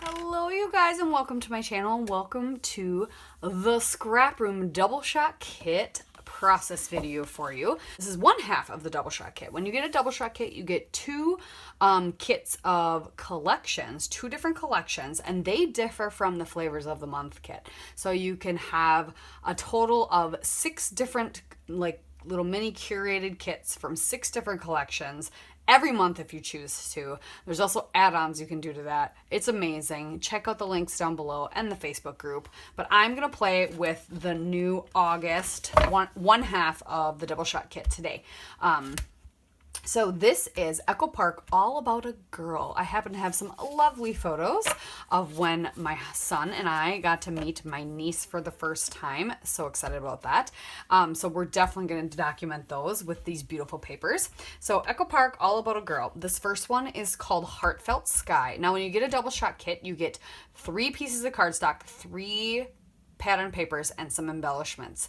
Hello you guys and welcome to my channel and welcome to the ScrapRoom Double Shot Kit process video for you. This is one half of the Double Shot Kit. When you get a Double Shot Kit, you get two kits of collections, two different collections, and they differ from the Flavors of the Month kit. So you can have a total of 6 different little mini curated kits from 6 different collections every month if you choose to. There's also add-ons you can do to that. It's amazing. Check out the links down below and the Facebook group. But I'm gonna play with the new August one half of the Double Shot Kit today. So this is Echo Park All About a Girl. I happen to have some lovely photos of when my son and I got to meet my niece for the first time. So excited about that. So we're definitely going to document those with these beautiful papers. So Echo Park All About a Girl. This first one is called Heartfelt Sky. Now when you get a Double Shot Kit, you get 3 pieces of cardstock, 3 pattern papers, and some embellishments.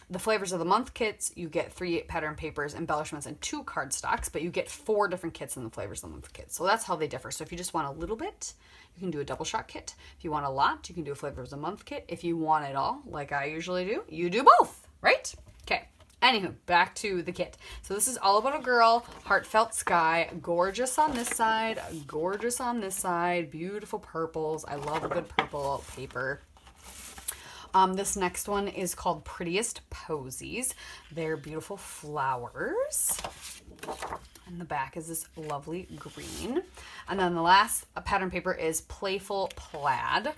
The Flavors of the Month kits, you get 3 pattern papers, embellishments, and 2 cardstocks, but you get 4 different kits in the Flavors of the Month kit. So that's how they differ. So if you just want a little bit, you can do a Double Shot Kit. If you want a lot, you can do a Flavors of the Month kit. If you want it all, like I usually do, you do both, right? Okay. Anywho, back to the kit. So this is All About a Girl, Heartfelt Sky, gorgeous on this side, gorgeous on this side, beautiful purples. I love a good purple paper. This next one is called Prettiest Posies. They're beautiful flowers. And the back is this lovely green. And then the last pattern paper is Playful Plaid.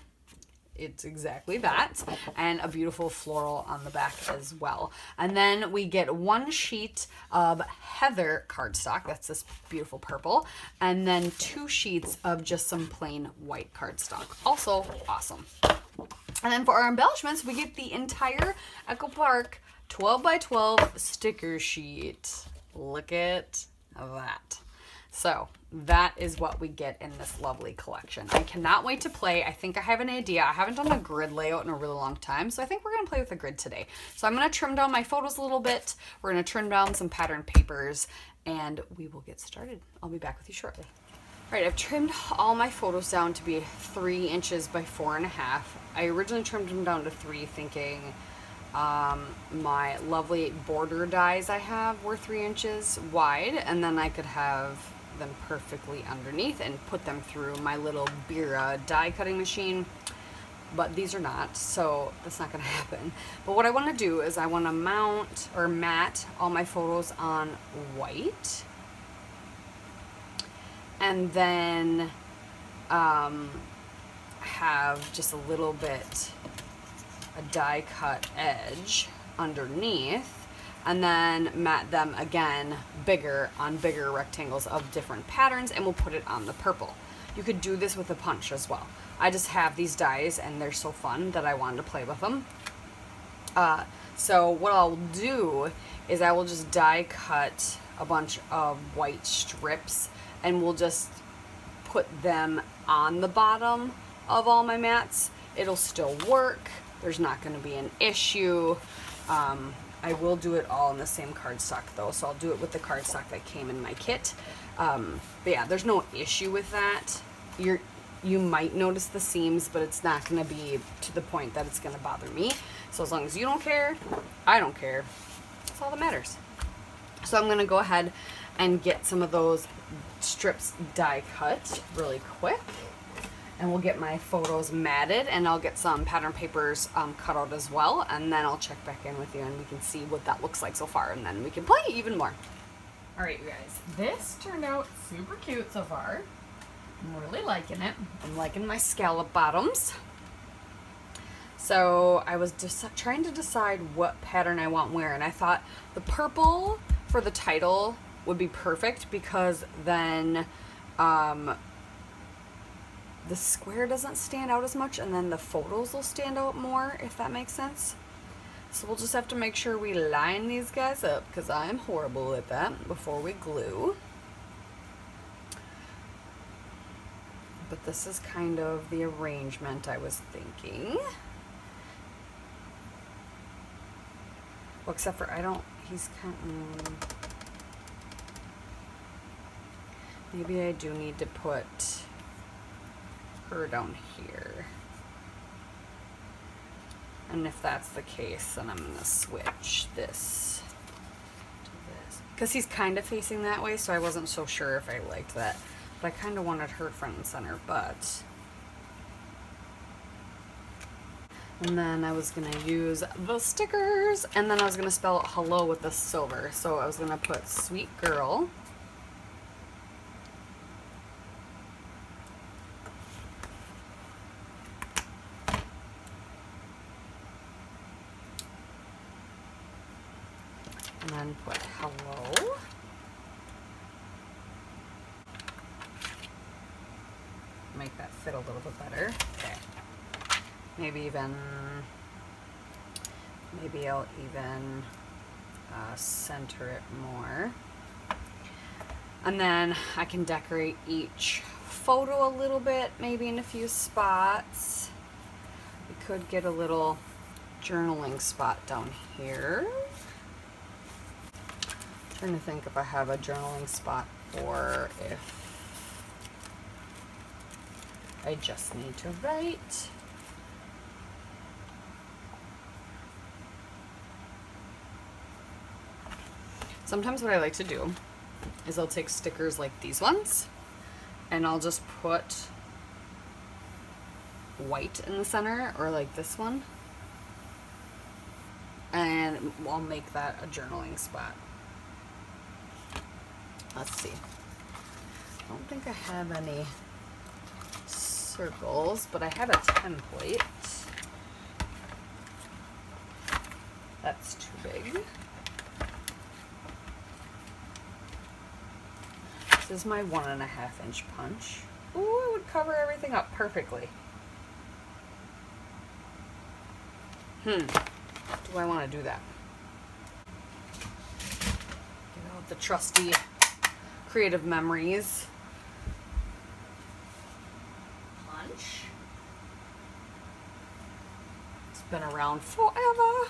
It's exactly that. And a beautiful floral on the back as well. And then we get 1 sheet of Heather cardstock. That's this beautiful purple. And then 2 sheets of just some plain white cardstock. Also awesome. And then for our embellishments, we get the entire Echo Park 12 by 12 sticker sheet. Look at that. So that is what we get in this lovely collection. I cannot wait to play. I think I have an idea. I haven't done a grid layout in a really long time, so I think we're going to play with a grid today. So I'm going to trim down my photos a little bit. We're going to trim down some pattern papers, and we will get started. I'll be back with you shortly. All right, I've trimmed all my photos down to be 3 inches by 4.5. I originally trimmed them down to 3 thinking my lovely border dies I have were 3 inches wide, and then I could have them perfectly underneath and put them through my little Bira die cutting machine. But these are not, so that's not going to happen. But what I want to do is I want to mount or mat all my photos on white. And then have just a little bit a die cut edge underneath, and then mat them again bigger on bigger rectangles of different patterns, and we'll put it on the purple. You could do this with a punch as well. I just have these dies and they're so fun that I wanted to play with them. So what I'll do is I will just die cut a bunch of white strips, and we'll just put them on the bottom of all my mats. It'll still work. There's not going to be an issue. I will do it all in the same cardstock though, so I'll do it with the cardstock that came in my kit. But yeah, there's no issue with that. You might notice the seams, but it's not going to be to the point that it's going to bother me. So as long as you don't care, I don't care. That's all that matters. So I'm going to go ahead and get some of those strips die cut really quick, and we'll get my photos matted, and I'll get some pattern papers cut out as well, and then I'll check back in with you and we can see what that looks like so far, and then we can play even more. All right, you guys, this turned out super cute so far. I'm really liking it. I'm liking my scallop bottoms. So I was just trying to decide what pattern I want where, and I thought the purple for the title would be perfect, because then the square doesn't stand out as much, and then the photos will stand out more, if that makes sense. So we'll just have to make sure we line these guys up, because I'm horrible at that, before we glue. But this is kind of the arrangement I was thinking. Well, except for he's kind of... Maybe I do need to put her down here. And if that's the case, then I'm gonna switch this to this. Because he's kind of facing that way, so I wasn't so sure if I liked that. But I kind of wanted her front and center, but... And then I was gonna use the stickers, and then I was gonna spell hello with the silver. So I was gonna put sweet girl. And then put hello. Make that fit a little bit better. Okay. Maybe I'll even center it more. And then I can decorate each photo a little bit, maybe in a few spots. We could get a little journaling spot down here. I'm trying to think if I have a journaling spot or if I just need to write. Sometimes what I like to do is I'll take stickers like these ones and I'll just put white in the center, or like this one, and I'll make that a journaling spot. Let's see. I don't think I have any circles, but I have a template. That's too big. This is my 1.5 inch punch. Ooh, it would cover everything up perfectly. Do I want to do that? Get out the trusty creative memories. Punch. It's been around forever.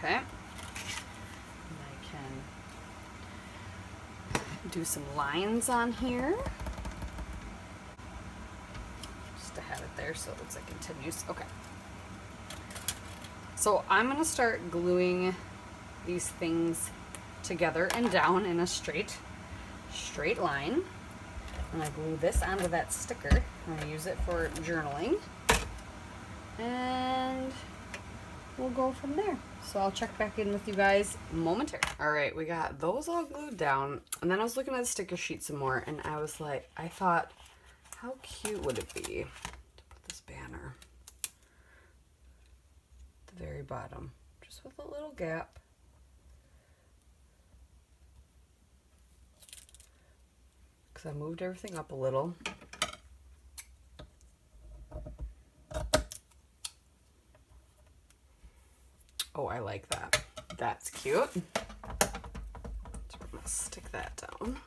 Okay, and I can do some lines on here, just to have it there so it looks like continues. Okay, so I'm going to start gluing these things together and down in a straight line. And I glue this onto that sticker, and I use it for journaling, and we'll go from there. So I'll check back in with you guys momentarily. All right, we got those all glued down, and then I was looking at the sticker sheet some more, and I was like, I thought, how cute would it be to put this banner at the very bottom, just with a little gap. Because I moved everything up a little. Oh, I like that. That's cute. So I'm gonna stick that down.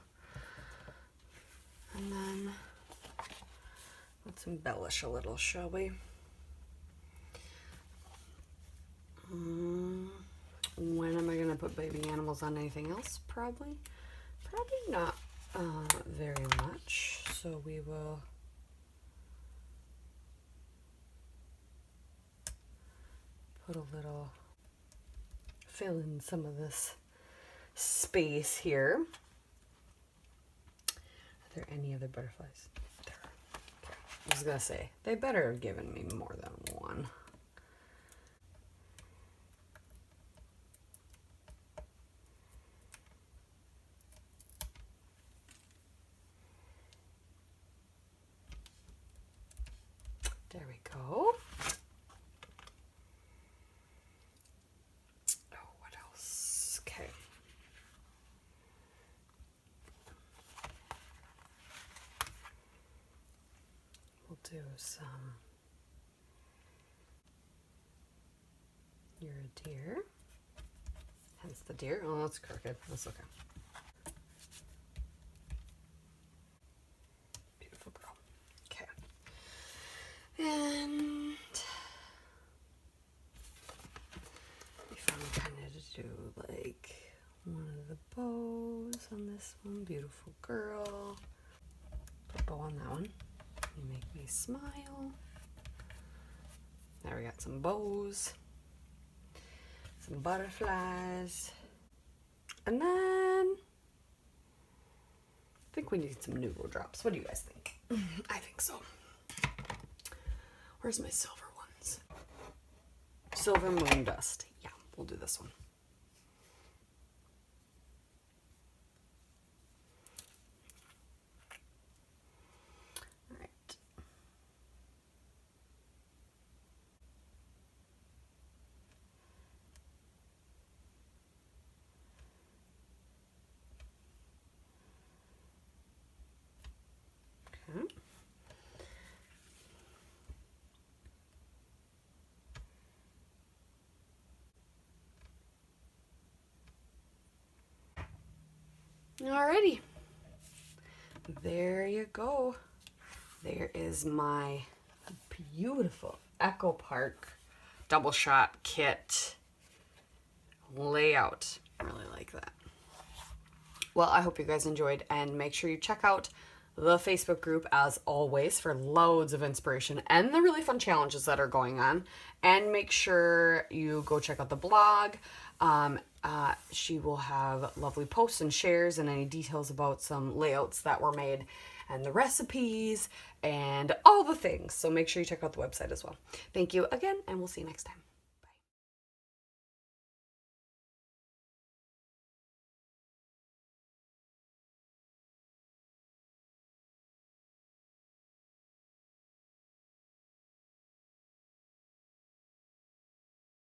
And then let's embellish a little, shall we? When am I gonna put baby animals on anything else? Probably not very much. So we will put a little, fill in some of this space here. Are there any other butterflies? There are. Okay. I was gonna say, they better have given me more than one. There we go. Oh, what else? Okay. We'll do some You're a deer. Hence the deer. Oh, that's crooked. That's okay. Beautiful girl. Okay. And we found kind of to do like one of the bows on this one. Beautiful girl. Put a bow on that one. You make me smile. There we got some bows. Some butterflies. And then I think we need some noodle drops. What do you guys think? I think so. Where's my silver ones? Silver moon dust. Yeah, we'll do this one. All right. Okay. Alrighty. There you go. There is my beautiful Echo Park double shot kit layout. I really like that. Well, I hope you guys enjoyed, and make sure you check out the Facebook group as always for loads of inspiration and the really fun challenges that are going on. And make sure you go check out the blog. She will have lovely posts and shares and any details about some layouts that were made and the recipes and all the things. So make sure you check out the website as well. Thank you again, and we'll see you next time.